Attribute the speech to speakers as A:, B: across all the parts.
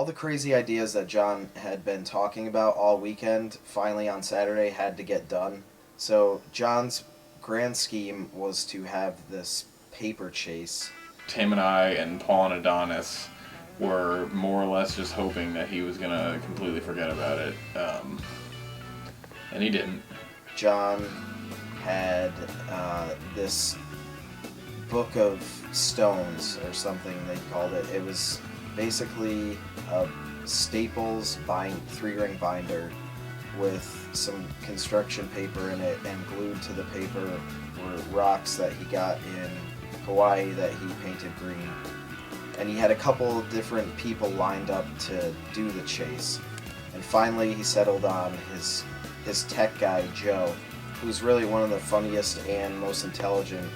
A: the crazy ideas that Jon had been talking about all weekend, finally on Saturday, had to get done. So Jon's grand scheme was to have this paper chase.
B: Tim and I and Paul and Adonis were more or less just hoping that he was going to completely forget about it. And he didn't.
A: Jon had this book of stones, or something they called it. It was basically a Staples 3-ring binder with some construction paper in it, and glued to the paper were rocks that he got in Hawaii that he painted green. And he had a couple of different people lined up to do the chase. And finally he settled on his tech guy, Joe, who's really one of the funniest and most intelligent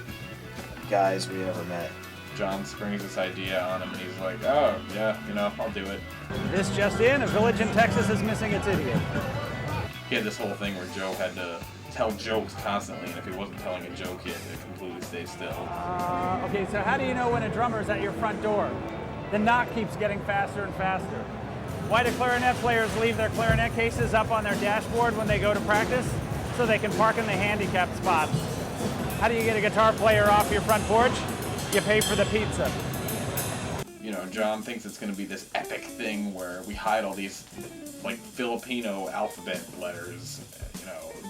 A: guys we ever met.
B: Jon springs this idea on him, and he's like, oh, yeah, I'll do it.
C: This just in, a village in Texas is missing its idiot.
B: He had this whole thing where Joe had to tell jokes constantly, and if he wasn't telling a joke, he had to completely stay still.
C: Okay, so how do you know when a drummer's at your front door? The knock keeps getting faster and faster. Why do clarinet players leave their clarinet cases up on their dashboard when they go to practice? So they can park in the handicapped spots. How do you get a guitar player off your front porch? You pay for the pizza.
B: Jon thinks it's going to be this epic thing where we hide all these, Filipino alphabet letters,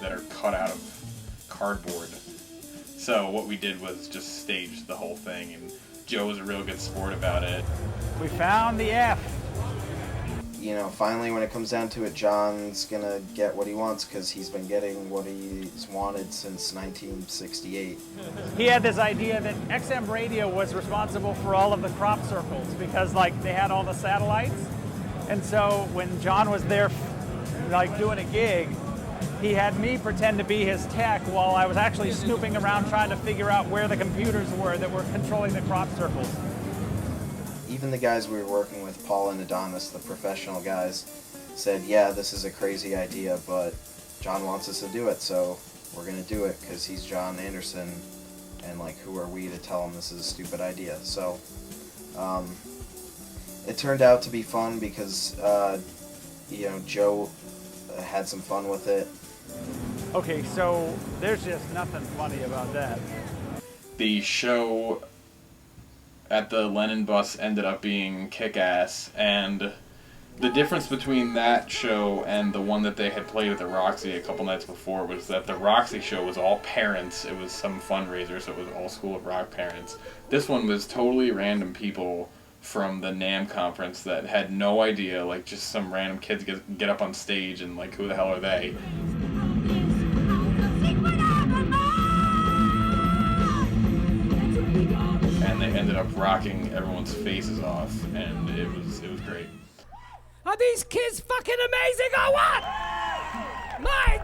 B: that are cut out of cardboard. So what we did was just stage the whole thing, and Joe was a real good sport about it.
C: We found the F.
A: Finally when it comes down to it, Jon's gonna get what he wants, because he's been getting what he's wanted since 1968.
C: He had this idea that XM radio was responsible for all of the crop circles, because they had all the satellites. And so when Jon was there doing a gig, he had me pretend to be his tech while I was actually snooping around trying to figure out where the computers were that were controlling the crop circles.
A: Even the guys we were working with, Paul and Adonis, the professional guys, said, yeah, this is a crazy idea, but Jon wants us to do it, so we're going to do it, because he's Jon Anderson, and who are we to tell him this is a stupid idea? So it turned out to be fun, because Joe had some fun with it.
C: Okay, so there's just nothing funny about that.
B: The show at the Lennon Bus ended up being kick-ass, and the difference between that show and the one that they had played at the Roxy a couple nights before was that the Roxy show was all parents. It was some fundraiser, so it was all School of Rock parents. This one was totally random people from the NAMM conference that had no idea, just some random kids get up on stage and who the hell are they? And they ended up rocking everyone's faces off, and it was great.
D: Are these kids fucking amazing or what? My